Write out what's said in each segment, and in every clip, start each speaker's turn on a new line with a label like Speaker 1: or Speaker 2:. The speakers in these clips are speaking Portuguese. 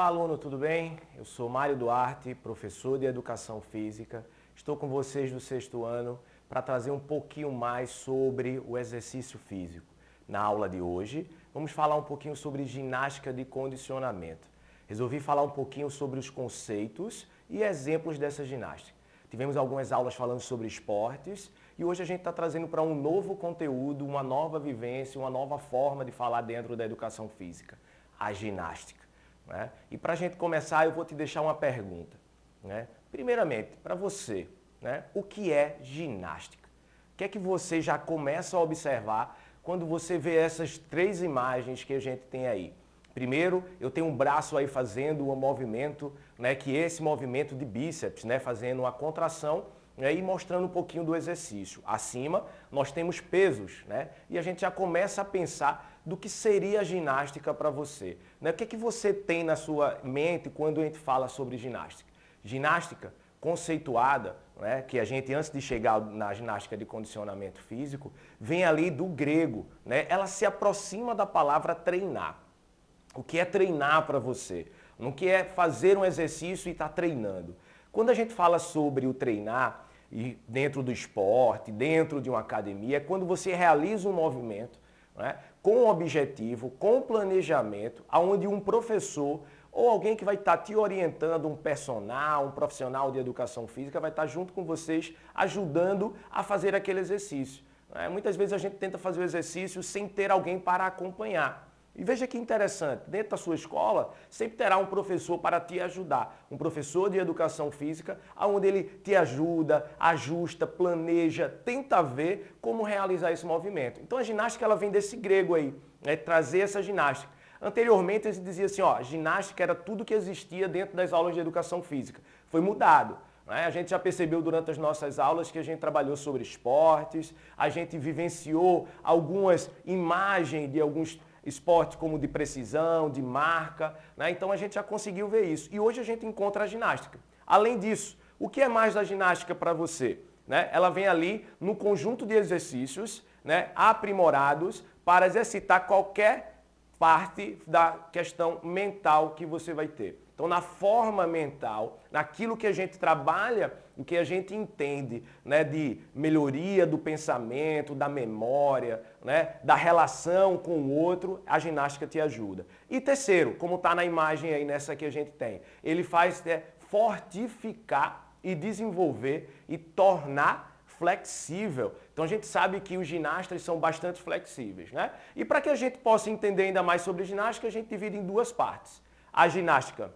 Speaker 1: aluno, tudo bem? Eu sou Mário Duarte, professor de Educação Física. Estou com vocês do sexto ano para trazer um pouquinho mais sobre o exercício físico. Na aula de hoje, vamos falar um pouquinho sobre ginástica de condicionamento. Resolvi falar um pouquinho sobre os conceitos e exemplos dessa ginástica. Tivemos algumas aulas falando sobre esportes e hoje a gente está trazendo para um novo conteúdo, uma nova vivência, uma nova forma de falar dentro da educação física, a ginástica. Né? E para a gente começar, eu vou te deixar uma pergunta. Né? Primeiramente, para você, né? O que é ginástica? O que é que você já começa a observar quando você vê essas três imagens que a gente tem aí? Primeiro, eu tenho um braço aí fazendo um movimento, né, que é esse movimento de bíceps, né, fazendo uma contração, né, e mostrando um pouquinho do exercício. Acima, nós temos pesos, né, e a gente já começa a pensar do que seria a ginástica para você. Né? O que é que você tem na sua mente quando a gente fala sobre ginástica? Ginástica conceituada, né, que a gente, antes de chegar na ginástica de condicionamento físico, vem ali do grego. Né? Ela se aproxima da palavra treinar. O que é treinar para você? O que é fazer um exercício e estar treinando? Quando a gente fala sobre o treinar, e dentro do esporte, dentro de uma academia, é quando você realiza um movimento, né, com um objetivo, com um planejamento, onde um professor ou alguém que vai estar te orientando, um personal, um profissional de educação física, vai estar junto com vocês, ajudando a fazer aquele exercício. Né? Muitas vezes a gente tenta fazer o exercício sem ter alguém para acompanhar. E veja que interessante, dentro da sua escola, sempre terá um professor para te ajudar. Um professor de educação física, onde ele te ajuda, ajusta, planeja, tenta ver como realizar esse movimento. Então a ginástica ela vem desse grego aí, né, trazer essa ginástica. Anteriormente ele dizia assim, ó, ginástica era tudo que existia dentro das aulas de educação física. Foi mudado. A gente já percebeu durante as nossas aulas que a gente trabalhou sobre esportes, a gente vivenciou algumas imagens de alguns esportes como de precisão, de marca, né? Então a gente já conseguiu ver isso. E hoje a gente encontra a ginástica. Além disso, o que é mais da ginástica para você? Né? Ela vem ali no conjunto de exercícios, né, aprimorados para exercitar qualquer parte da questão mental que você vai ter. Então, na forma mental, naquilo que a gente trabalha, o que a gente entende, né, de melhoria do pensamento, da memória, né, da relação com o outro, a ginástica te ajuda. E terceiro, como está na imagem aí nessa que a gente tem, ele faz fortificar e desenvolver e tornar flexível. Então a gente sabe que os ginastas são bastante flexíveis, né? E para que a gente possa entender ainda mais sobre ginástica, a gente divide em duas partes. A ginástica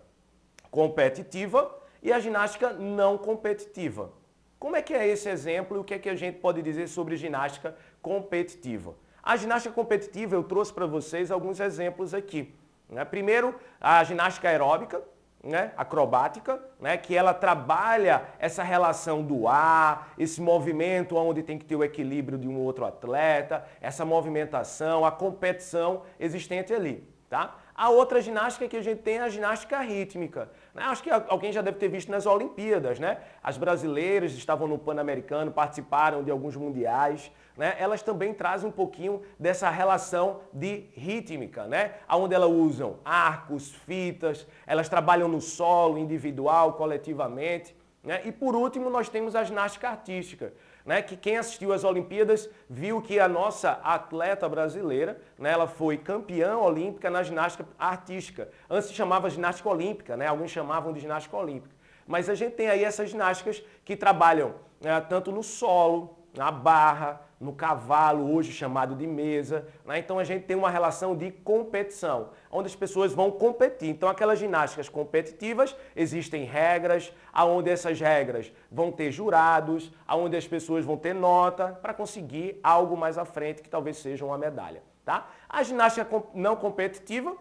Speaker 1: competitiva e a ginástica não competitiva. Como é que é esse exemplo e o que é que a gente pode dizer sobre ginástica competitiva? A ginástica competitiva, eu trouxe para vocês alguns exemplos aqui. Né? Primeiro, a ginástica aeróbica, né, acrobática, né, que ela trabalha essa relação do ar, esse movimento onde tem que ter o equilíbrio de um outro atleta, essa movimentação, a competição existente ali, tá? A outra ginástica que a gente tem é a ginástica rítmica. Né? Acho que alguém já deve ter visto nas Olimpíadas, né? As brasileiras estavam no Pan-Americano, participaram de alguns mundiais, né? Elas também trazem um pouquinho dessa relação de rítmica, né? Onde elas usam arcos, fitas, elas trabalham no solo, individual, coletivamente. Né? E por último, nós temos a ginástica artística, né? Que quem assistiu às Olimpíadas viu que a nossa atleta brasileira, né, ela foi campeã olímpica na ginástica artística. Antes se chamava ginástica olímpica, né? Alguns chamavam de ginástica olímpica. Mas a gente tem aí essas ginásticas que trabalham, né, tanto no solo, na barra, no cavalo, hoje chamado de mesa. Né? Então a gente tem uma relação de competição, onde as pessoas vão competir. Então aquelas ginásticas competitivas, existem regras, onde essas regras vão ter jurados, onde as pessoas vão ter nota para conseguir algo mais à frente, que talvez seja uma medalha. Tá? A ginástica não competitiva,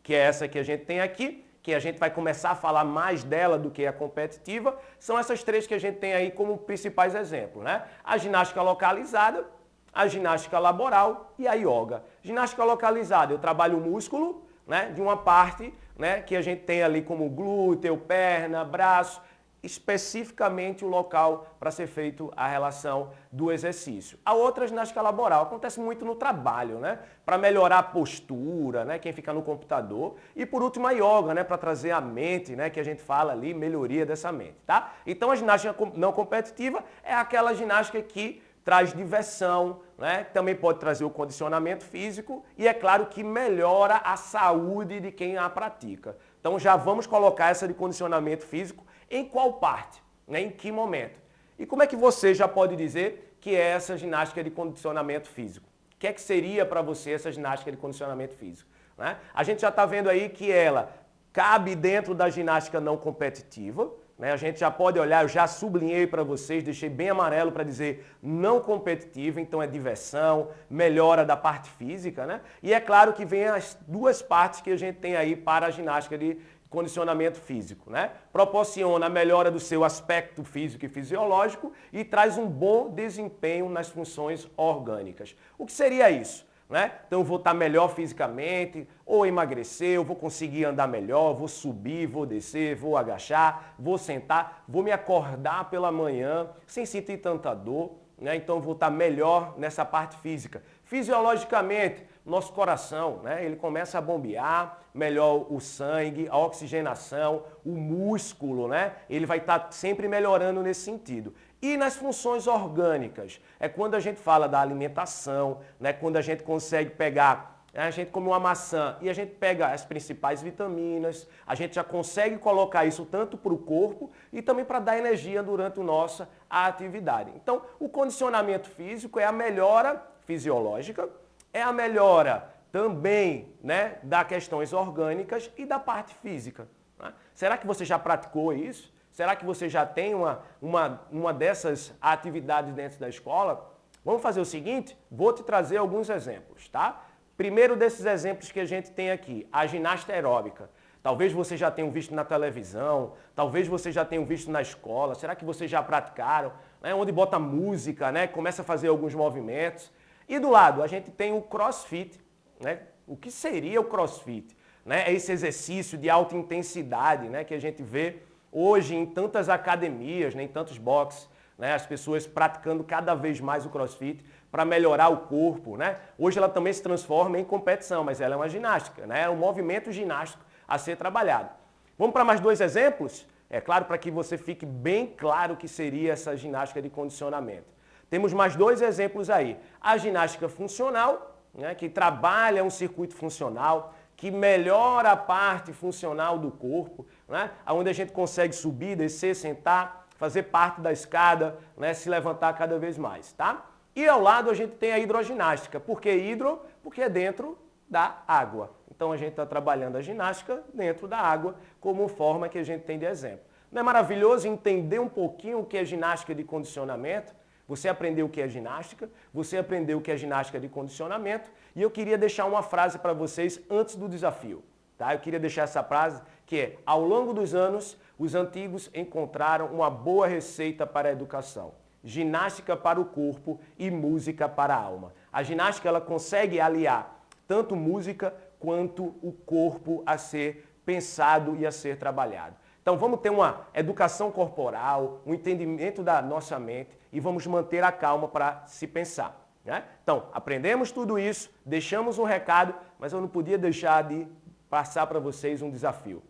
Speaker 1: que é essa que a gente tem aqui, que a gente vai começar a falar mais dela do que a competitiva, são essas três que a gente tem aí como principais exemplos, né? A ginástica localizada, a ginástica laboral e a yoga. Ginástica localizada, eu trabalho o músculo, né, de uma parte, né, que a gente tem ali como glúteo, perna, braço, especificamente o local para ser feito a relação do exercício. A outra ginástica laboral acontece muito no trabalho, né? Para melhorar a postura, né? Quem fica no computador. E por último a yoga, né? Para trazer a mente, né? Que a gente fala ali, melhoria dessa mente, tá? Então a ginástica não competitiva é aquela ginástica que traz diversão, né? Também pode trazer o condicionamento físico e é claro que melhora a saúde de quem a pratica. Então já vamos colocar essa de condicionamento físico em qual parte, né? Em que momento? E como é que você já pode dizer que é essa ginástica de condicionamento físico? O que é que seria para você essa ginástica de condicionamento físico? Né? A gente já está vendo aí que ela cabe dentro da ginástica não competitiva, né? A gente já pode olhar, eu já sublinhei para vocês, deixei bem amarelo para dizer não competitiva, então é diversão, melhora da parte física, né? E é claro que vem as duas partes que a gente tem aí para a ginástica de condicionamento físico, né? Proporciona a melhora do seu aspecto físico e fisiológico e traz um bom desempenho nas funções orgânicas. O que seria isso? Né? Então eu vou estar melhor fisicamente, ou emagrecer, eu vou conseguir andar melhor, vou subir, vou descer, vou agachar, vou sentar, vou me acordar pela manhã sem sentir tanta dor, né? Então eu vou estar melhor nessa parte física. Fisiologicamente, nosso coração, né? Ele começa a bombear, melhor o sangue, a oxigenação, o músculo, né? Ele vai estar sempre melhorando nesse sentido. E nas funções orgânicas, é quando a gente fala da alimentação, né? Quando a gente consegue pegar, a gente come uma maçã e a gente pega as principais vitaminas, a gente já consegue colocar isso tanto para o corpo e também para dar energia durante a nossa atividade. Então, o condicionamento físico é a melhora fisiológica, é a melhora também, né, das questões orgânicas e da parte física. Né? Será que você já praticou isso? Será que você já tem uma dessas atividades dentro da escola? Vamos fazer o seguinte, vou te trazer alguns exemplos, tá? Primeiro desses exemplos que a gente tem aqui, a ginástica aeróbica. Talvez você já tenha visto na televisão, talvez você já tenha visto na escola, será que vocês já praticaram? Né? Onde bota música, né? Começa a fazer alguns movimentos. E do lado, a gente tem o CrossFit, né? O que seria o CrossFit? Né? É esse exercício de alta intensidade, né? Que a gente vê hoje em tantas academias, né? Em tantos boxes, né? As pessoas praticando cada vez mais o CrossFit para melhorar o corpo, né? Hoje ela também se transforma em competição, mas ela é uma ginástica, né? É um movimento ginástico a ser trabalhado. Vamos para mais dois exemplos? É claro, para que você fique bem claro o que seria essa ginástica de condicionamento. Temos mais dois exemplos aí. A ginástica funcional, né, que trabalha um circuito funcional, que melhora a parte funcional do corpo, né, onde a gente consegue subir, descer, sentar, fazer parte da escada, né, se levantar cada vez mais, tá? E ao lado a gente tem a hidroginástica. Por que hidro? Porque é dentro da água. Então a gente está trabalhando a ginástica dentro da água como forma que a gente tem de exemplo. Não é maravilhoso entender um pouquinho o que é ginástica de condicionamento? Você aprendeu o que é ginástica, você aprendeu o que é ginástica de condicionamento e eu queria deixar uma frase para vocês antes do desafio. Tá? Eu queria deixar essa frase que é: ao longo dos anos, os antigos encontraram uma boa receita para a educação. Ginástica para o corpo e música para a alma. A ginástica ela consegue aliar tanto música quanto o corpo a ser pensado e a ser trabalhado. Então vamos ter uma educação corporal, um entendimento da nossa mente e vamos manter a calma para se pensar. Né? Então, aprendemos tudo isso, deixamos um recado, mas eu não podia deixar de passar para vocês um desafio.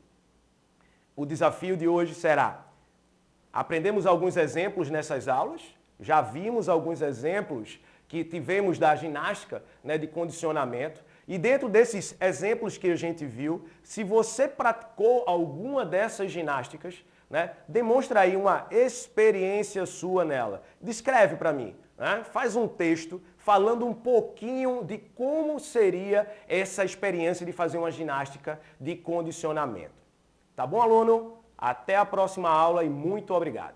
Speaker 1: O desafio de hoje será: aprendemos alguns exemplos nessas aulas, já vimos alguns exemplos que tivemos da ginástica, né, de condicionamento. E dentro desses exemplos que a gente viu, se você praticou alguma dessas ginásticas, né, demonstra aí uma experiência sua nela. Descreve para mim, né? Faz um texto falando um pouquinho de como seria essa experiência de fazer uma ginástica de condicionamento. Tá bom, aluno? Até a próxima aula e muito obrigado.